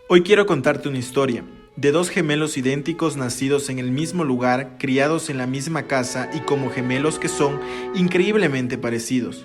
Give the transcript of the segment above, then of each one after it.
Hoy quiero contarte una historia de dos gemelos idénticos nacidos en el mismo lugar, criados en la misma casa y como gemelos que son increíblemente parecidos.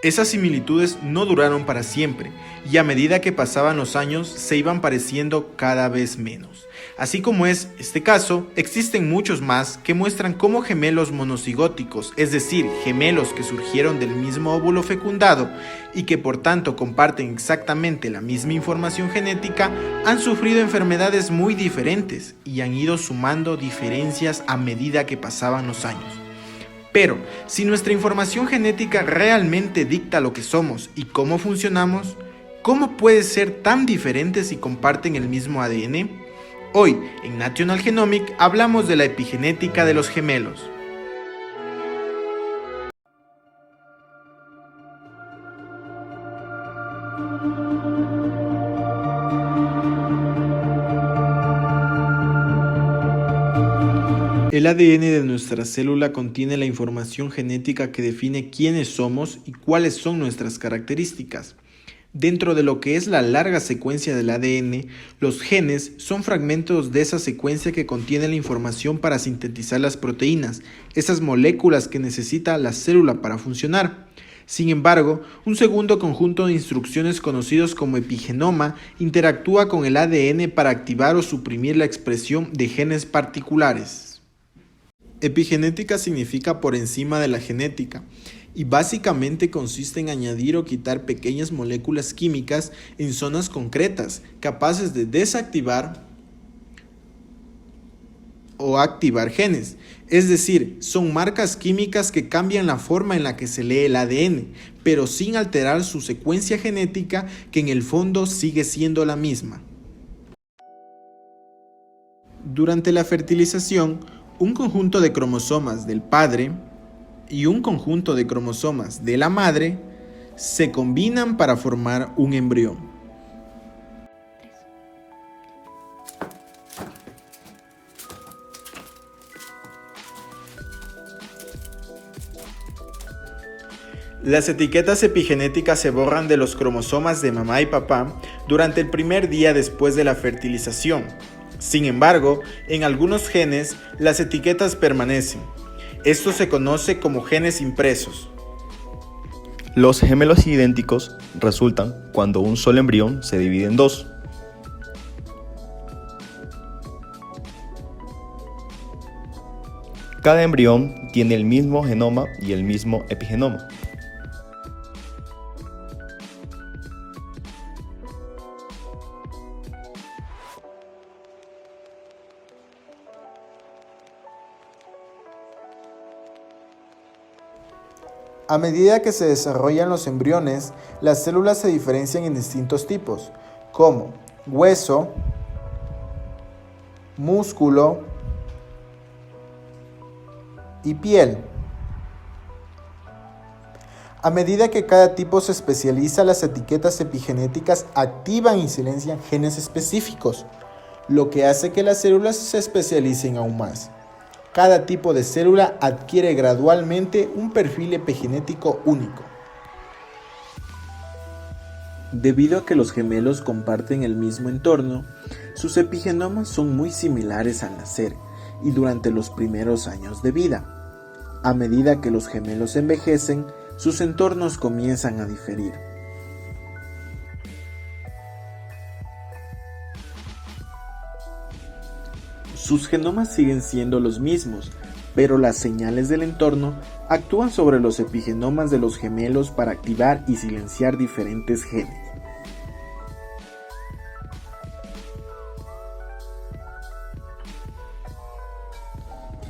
Esas similitudes no duraron para siempre y a medida que pasaban los años se iban pareciendo cada vez menos. Así como es este caso, existen muchos más que muestran cómo gemelos monocigóticos, es decir, gemelos que surgieron del mismo óvulo fecundado y que por tanto comparten exactamente la misma información genética, han sufrido enfermedades muy diferentes y han ido sumando diferencias a medida que pasaban los años. Pero, si nuestra información genética realmente dicta lo que somos y cómo funcionamos, ¿cómo puede ser tan diferentes si comparten el mismo ADN? Hoy, en National Genomic, hablamos de la epigenética de los gemelos. El ADN de nuestra célula contiene la información genética que define quiénes somos y cuáles son nuestras características. Dentro de lo que es la larga secuencia del ADN, los genes son fragmentos de esa secuencia que contiene la información para sintetizar las proteínas, esas moléculas que necesita la célula para funcionar. Sin embargo, un segundo conjunto de instrucciones conocidos como epigenoma interactúa con el ADN para activar o suprimir la expresión de genes particulares. Epigenética significa por encima de la genética y básicamente consiste en añadir o quitar pequeñas moléculas químicas en zonas concretas, capaces de desactivar o activar genes. Es decir, son marcas químicas que cambian la forma en la que se lee el ADN, pero sin alterar su secuencia genética, que en el fondo sigue siendo la misma. Durante la fertilización, un conjunto de cromosomas del padre y un conjunto de cromosomas de la madre se combinan para formar un embrión. Las etiquetas epigenéticas se borran de los cromosomas de mamá y papá durante el primer día después de la fertilización. Sin embargo, en algunos genes, las etiquetas permanecen. Esto se conoce como genes impresos. Los gemelos idénticos resultan cuando un solo embrión se divide en dos. Cada embrión tiene el mismo genoma y el mismo epigenoma. A medida que se desarrollan los embriones, las células se diferencian en distintos tipos, como hueso, músculo y piel. A medida que cada tipo se especializa, las etiquetas epigenéticas activan y silencian genes específicos, lo que hace que las células se especialicen aún más. Cada tipo de célula adquiere gradualmente un perfil epigenético único. Debido a que los gemelos comparten el mismo entorno, sus epigenomas son muy similares al nacer y durante los primeros años de vida. A medida que los gemelos envejecen, sus entornos comienzan a diferir. Sus genomas siguen siendo los mismos, pero las señales del entorno actúan sobre los epigenomas de los gemelos para activar y silenciar diferentes genes.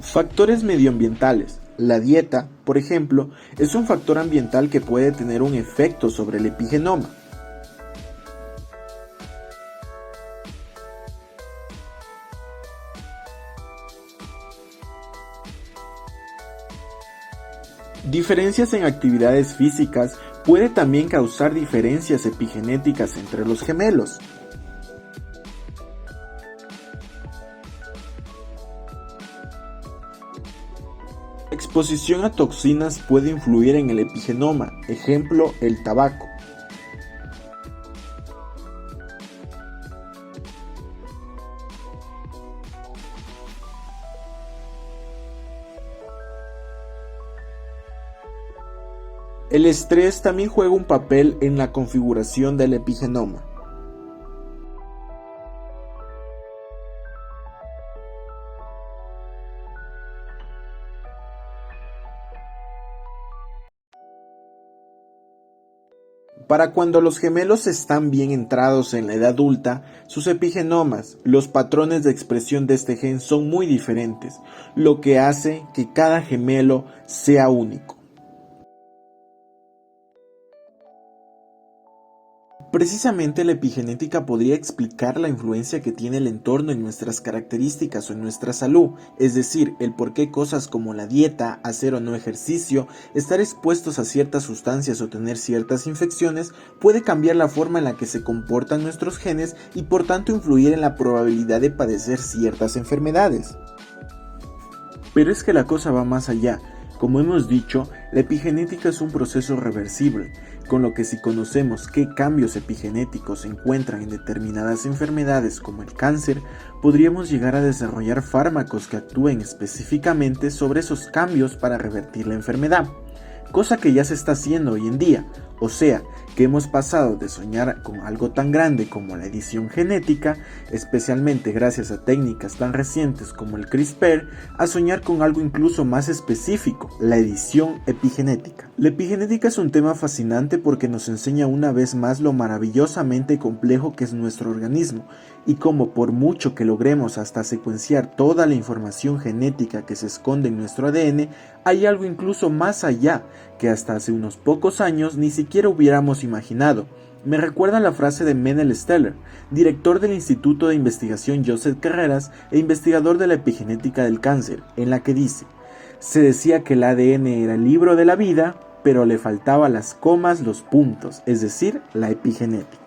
Factores medioambientales. La dieta, por ejemplo, es un factor ambiental que puede tener un efecto sobre el epigenoma. Diferencias en actividades físicas puede también causar diferencias epigenéticas entre los gemelos. Exposición a toxinas puede influir en el epigenoma, ejemplo, el tabaco. El estrés también juega un papel en la configuración del epigenoma. Para cuando los gemelos están bien entrados en la edad adulta, sus epigenomas, los patrones de expresión de este gen son muy diferentes, lo que hace que cada gemelo sea único. Precisamente la epigenética podría explicar la influencia que tiene el entorno en nuestras características o en nuestra salud, es decir, el por qué cosas como la dieta, hacer o no ejercicio, estar expuestos a ciertas sustancias o tener ciertas infecciones puede cambiar la forma en la que se comportan nuestros genes y por tanto influir en la probabilidad de padecer ciertas enfermedades. Pero es que la cosa va más allá. Como hemos dicho, la epigenética es un proceso reversible, con lo que si conocemos qué cambios epigenéticos se encuentran en determinadas enfermedades como el cáncer, podríamos llegar a desarrollar fármacos que actúen específicamente sobre esos cambios para revertir la enfermedad, cosa que ya se está haciendo hoy en día, o sea, que hemos pasado de soñar con algo tan grande como la edición genética, especialmente gracias a técnicas tan recientes como el CRISPR, a soñar con algo incluso más específico, la edición epigenética. La epigenética es un tema fascinante porque nos enseña una vez más lo maravillosamente complejo que es nuestro organismo y cómo por mucho que logremos hasta secuenciar toda la información genética que se esconde en nuestro ADN, hay algo incluso más allá que hasta hace unos pocos años ni siquiera hubiéramos imaginado. Me recuerda la frase de Mendel Steller, director del Instituto de Investigación Joseph Carreras e investigador de la epigenética del cáncer, en la que dice: se decía que el ADN era el libro de la vida, pero le faltaba las comas, los puntos, es decir, la epigenética.